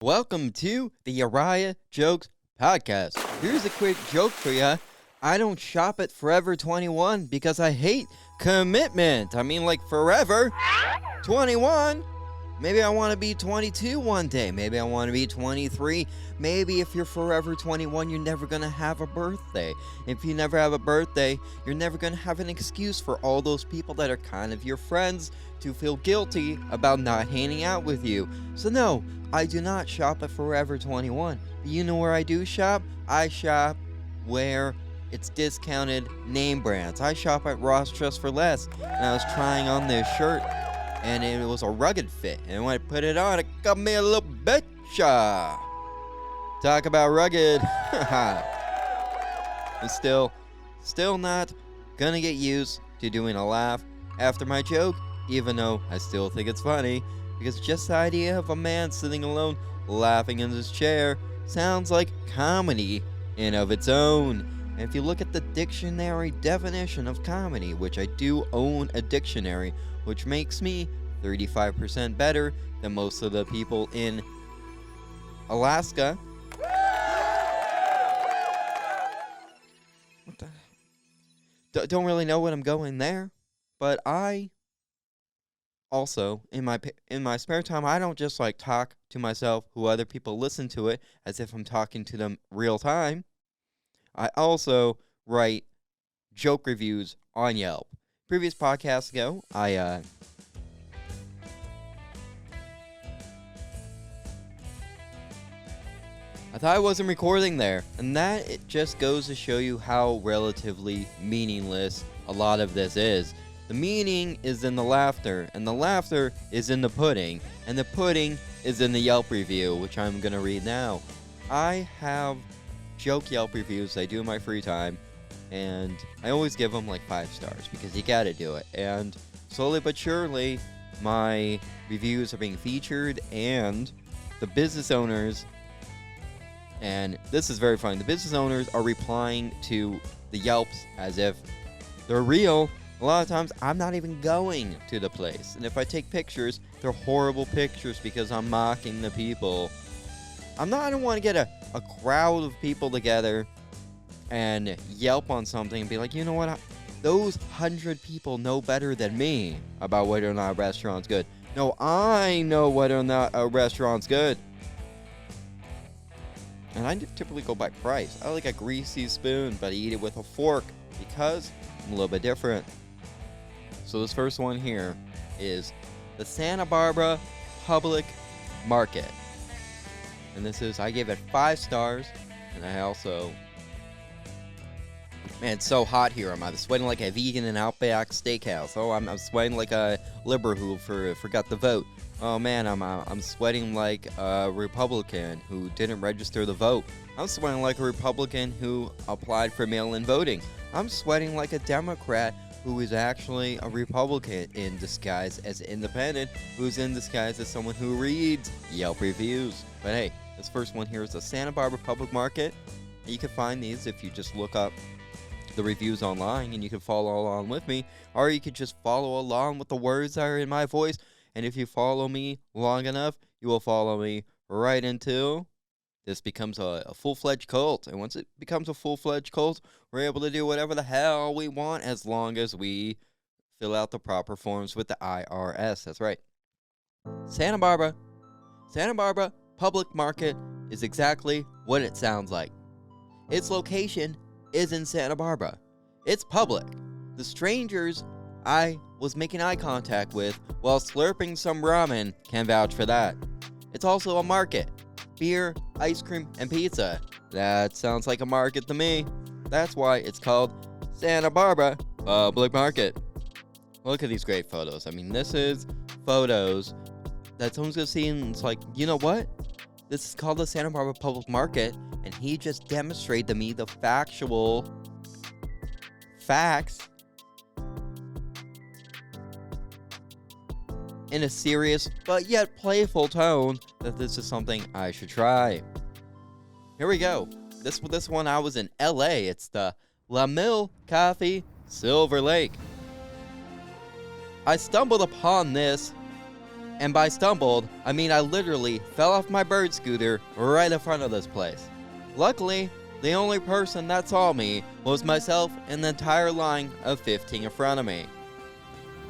Welcome to the Uriah Jokes Podcast. Here's a quick joke for ya. I don't shop at Forever 21 because I hate commitment. I mean, like, forever 21. Maybe I want to be 22 one day. Maybe I want to be 23. Maybe if you're forever 21, you're never going to have a birthday. If you never have a birthday, you're never going to have an excuse for all those people that are kind of your friends to feel guilty about not hanging out with you. So no, I do not shop at Forever 21. But you know where I do shop? I shop where it's discounted name brands. I shop at Ross Dress for Less. And I was trying on this shirt, and it was a rugged fit. And when I put it on, it got me a little betcha. Talk about rugged. I'm still not gonna get used to doing a laugh after my joke, even though I still think it's funny, because just the idea of a man sitting alone laughing in his chair sounds like comedy in of its own. And if you look at the dictionary definition of comedy, which I do own a dictionary, which makes me 35% better than most of the people in Alaska. Don't really know what I'm going there, but I also, in my spare time, I don't just like talk to myself who other people listen to it as if I'm talking to them real time. I also write joke reviews on Yelp. Previous podcasts ago, I thought I wasn't recording there, and that it just goes to show you how relatively meaningless a lot of this is. The meaning is in the laughter, and the laughter is in the pudding, and the pudding is in the Yelp review, which I'm going to read now. I have joke Yelp reviews I do in my free time, and I always give them like 5 stars, because you gotta do it. And slowly but surely, my reviews are being featured, and the business owners, and this is very funny, the business owners are replying to the Yelps as if they're real. A lot of times, I'm not even going to the place. And if I take pictures, they're horrible pictures because I'm mocking the people. I don't want to get a crowd of people together and Yelp on something and be like, you know what? Those 100 people know better than me about whether or not a restaurant's good. No, I know whether or not a restaurant's good. And I typically go by price. I like a greasy spoon, but I eat it with a fork because I'm a little bit different. So this first one here is the Santa Barbara Public Market. And I gave it 5 stars. And I also, man, it's so hot here. I'm sweating like a vegan in Outback Steakhouse. Oh, I'm sweating like a liberal who forgot to vote. Oh man, I'm sweating like a Republican who didn't register the vote. I'm sweating like a Republican who applied for mail-in voting. I'm sweating like a Democrat who is actually a Republican in disguise as independent, who's in disguise as someone who reads Yelp reviews. But hey, this first one here is the Santa Barbara Public Market. And you can find these if you just look up the reviews online, and you can follow along with me, or you could just follow along with the words that are in my voice. And if you follow me long enough, you will follow me right until this becomes a full-fledged cult. And once it becomes a full-fledged cult, we're able to do whatever the hell we want as long as we fill out the proper forms with the IRS. That's right. Santa Barbara Public Market is exactly what it sounds like. Its location is in Santa Barbara. It's public. The strangers I was making eye contact with while slurping some ramen can vouch for that. It's also a market. Beer, ice cream, and pizza. That sounds like a market to me. That's why it's called Santa Barbara Public Market. Look at these great photos. I mean, this is photos that someone's gonna see and it's like, you know what? This is called the Santa Barbara Public Market, and he just demonstrated to me the facts in a serious but yet playful tone that this is something I should try. Here we go. This one I was in LA. It's the La Mille Coffee Silver Lake. I stumbled upon this And by stumbled, I mean I literally fell off my bird scooter right in front of this place. Luckily, the only person that saw me was myself and the entire line of 15 in front of me.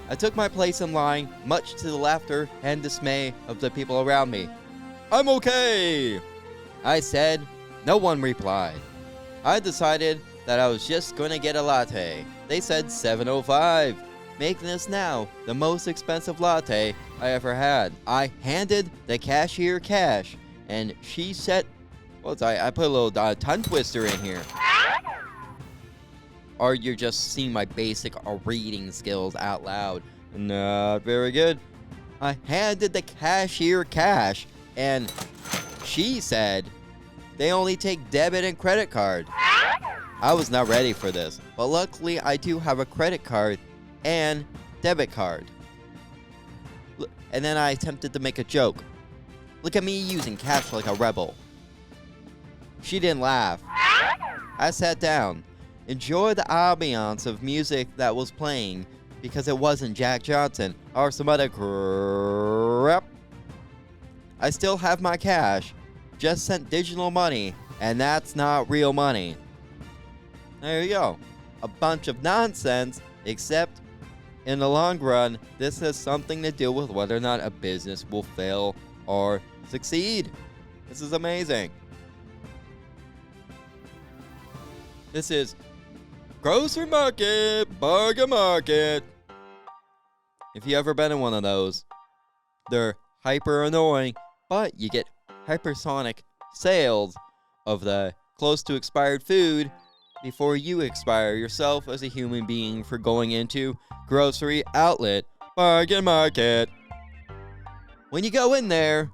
I took my place in line, much to the laughter and dismay of the people around me. "I'm okay," I said. No one replied. I decided that I was just going to get a latte. They said $7.05, making this now the most expensive latte I ever had. I handed the cashier cash, and she said, I put a little tongue twister in here. Or you're just seeing my basic reading skills out loud. Not very good. I handed the cashier cash, and she said, "They only take debit and credit card." I was not ready for this, but luckily I do have a credit card and debit card. And then I attempted to make a joke. "Look at me using cash like a rebel." She didn't laugh. I sat down, enjoyed the ambiance of music that was playing, because it wasn't Jack Johnson or some other crap. I still have my cash, just sent digital money, and that's not real money. There you go. A bunch of nonsense, except in the long run, this has something to do with whether or not a business will fail or succeed. This is amazing. This is grocery market, bargain market. If you ever been in one of those, they're hyper annoying, but you get hypersonic sales of the close to expired food before you expire yourself as a human being for going into grocery outlet, bargain market. When you go in there,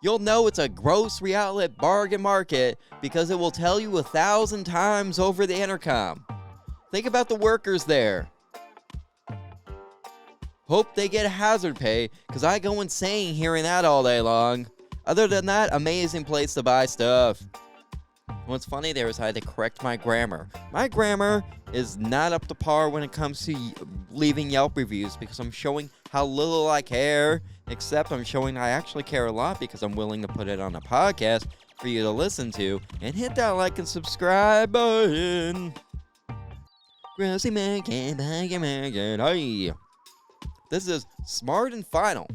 you'll know it's a grocery outlet bargain market because it will tell you 1,000 times over the intercom. Think about the workers there. Hope they get hazard pay, because I go insane hearing that all day long. Other than that, amazing place to buy stuff. What's funny there is I had to correct my grammar. My grammar is not up to par when it comes to leaving Yelp reviews, because I'm showing how little I care, except I'm showing I actually care a lot because I'm willing to put it on a podcast for you to listen to, and hit that like and subscribe button. Grocery market, bargain market, hey. This is Smart and Final.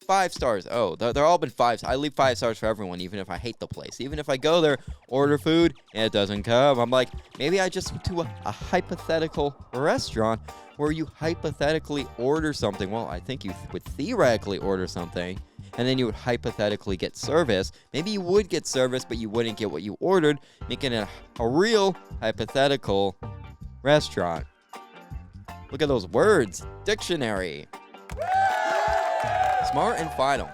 5 stars. Oh, they're all been 5. I leave 5 stars for everyone, even if I hate the place. Even if I go there, order food, and it doesn't come. I'm like, maybe I just went to a hypothetical restaurant where you hypothetically order something. Well, I think you would theoretically order something, and then you would hypothetically get service. Maybe you would get service, but you wouldn't get what you ordered, making it a real hypothetical restaurant. Look at those words. Dictionary. Smart and Final.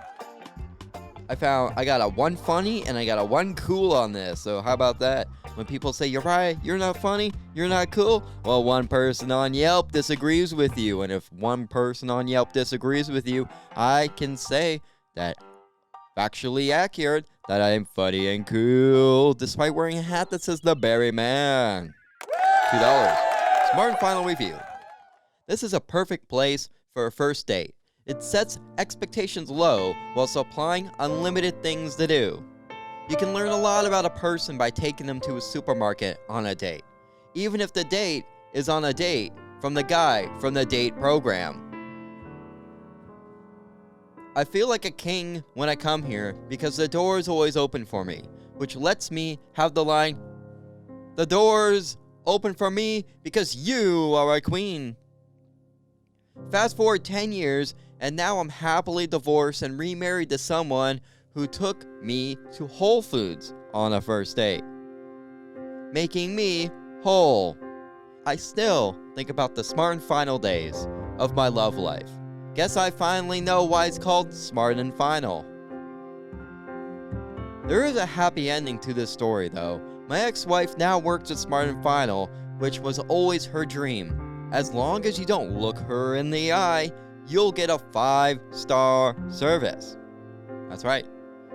I got a 1 funny and I got a 1 cool on this. So how about that? When people say, "Uriah, you're not funny, you're not cool," well, one person on Yelp disagrees with you. And if one person on Yelp disagrees with you, I can say that factually accurate that I am funny and cool, despite wearing a hat that says the Berry Man. $2. Smart and Final review. This is a perfect place for a first date. It sets expectations low while supplying unlimited things to do. You can learn a lot about a person by taking them to a supermarket on a date, even if the date is on a date from the guy from the date program. I feel like a king when I come here because the door is always open for me, which lets me have the line, "The door's open for me because you are a queen." Fast forward 10 years, and now I'm happily divorced and remarried to someone who took me to Whole Foods on a first date, making me whole. I still think about the Smart and Final days of my love life. Guess I finally know why it's called Smart and Final. There is a happy ending to this story, though. My ex-wife now works at Smart and Final, which was always her dream. As long as you don't look her in the eye, you'll get a 5-star service. That's right.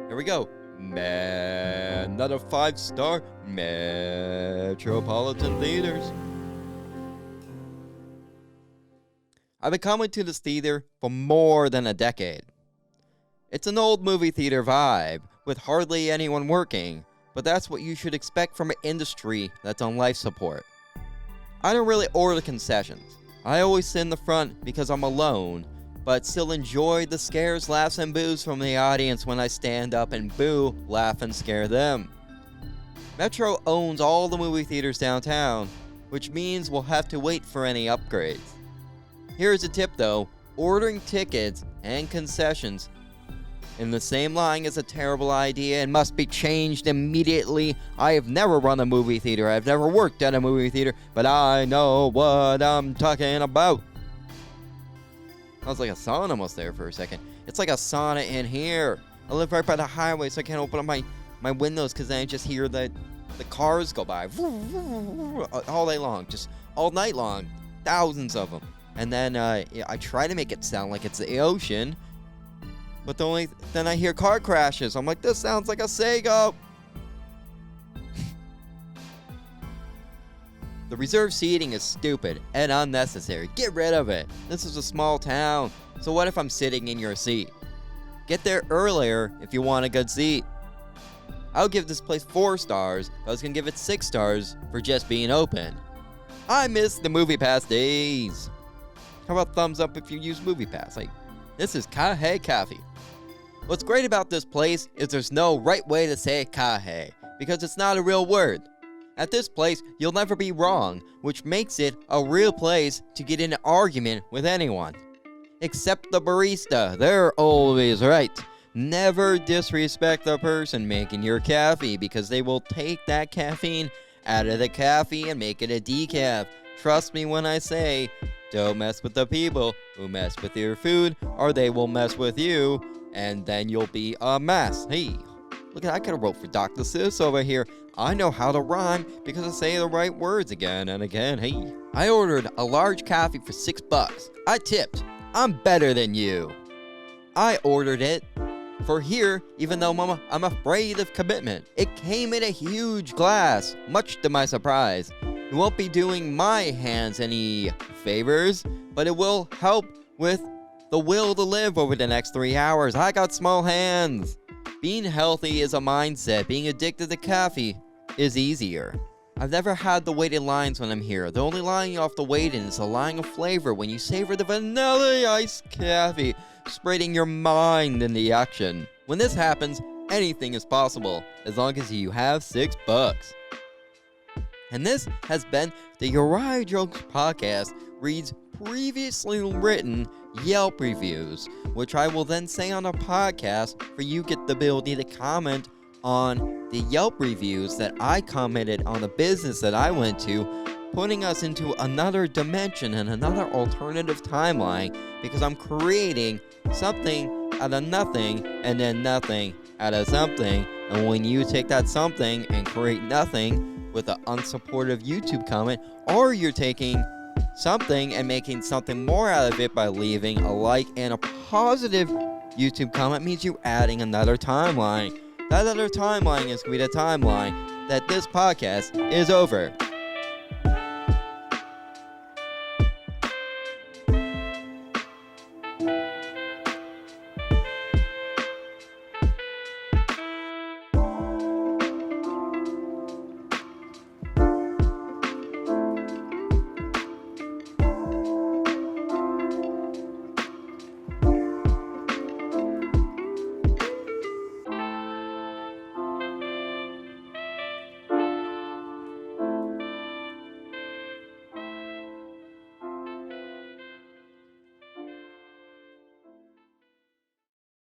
Here we go. Man, not a 5-star. Metropolitan Theaters. I've been coming to this theater for more than a decade. It's an old movie theater vibe, with hardly anyone working, but that's what you should expect from an industry that's on life support. I don't really order concessions. I always sit in the front because I'm alone, but still enjoy the scares, laughs, and boos from the audience when I stand up and boo, laugh, and scare them. Metro owns all the movie theaters downtown, which means we'll have to wait for any upgrades. Here's a tip though, ordering tickets and concessions in the same line is a terrible idea and must be changed immediately. I have never run a movie theater, I've never worked at a movie theater, but I know what I'm talking about. I was like a sauna almost there for a second. It's like a sauna in here. I live right by the highway, so I can't open up my windows because then I just hear the cars go by all day long, just all night long, thousands of them. And then I try to make it sound like it's the ocean, but then I hear car crashes. I'm like, this sounds like a Sega. The reserved seating is stupid and unnecessary. Get rid of it. This is a small town, so what if I'm sitting in your seat? Get there earlier if you want a good seat. I'll give this place 4 stars, but I was gonna give it 6 stars for just being open. I miss the MoviePass days. How about thumbs up if you use MoviePass? Like, this is Kahe Coffee. What's great about this place is there's no right way to say Kahe, because it's not a real word. At this place, you'll never be wrong, which makes it a real place to get in an argument with anyone. Except the barista, they're always right. Never disrespect the person making your coffee, because they will take that caffeine out of the coffee and make it a decaf. Trust me when I say, don't mess with the people who mess with your food, or they will mess with you, and then you'll be a mess. Hey, look, I could have wrote for Dr. Sis over here. I know how to rhyme because I say the right words again and again. Hey, I ordered a large coffee for $6. I tipped. I'm better than you. I ordered it for here, even though I'm afraid of commitment. It came in a huge glass, much to my surprise. It won't be doing my hands any favors, but it will help with the will to live over the next 3 hours. I got small hands. Being healthy is a mindset. Being addicted to coffee is easier. I've never had the waited lines when I'm here. The only line you have to wait in is the line of flavor when you savor the vanilla iced coffee, spreading your mind in the action. When this happens, anything is possible, as long as you have $6. And this has been the Uriah Jokes Podcast reads previously written Yelp reviews, which I will then say on a podcast for you get the ability to comment on the Yelp reviews that I commented on the business that I went to, putting us into another dimension and another alternative timeline, because I'm creating something out of nothing and then nothing out of something. And when you take that something and create nothing with an unsupportive YouTube comment, or you're taking something and making something more out of it by leaving a like and a positive YouTube comment, means you're adding another timeline. That other timeline is going to be the timeline that this podcast is over.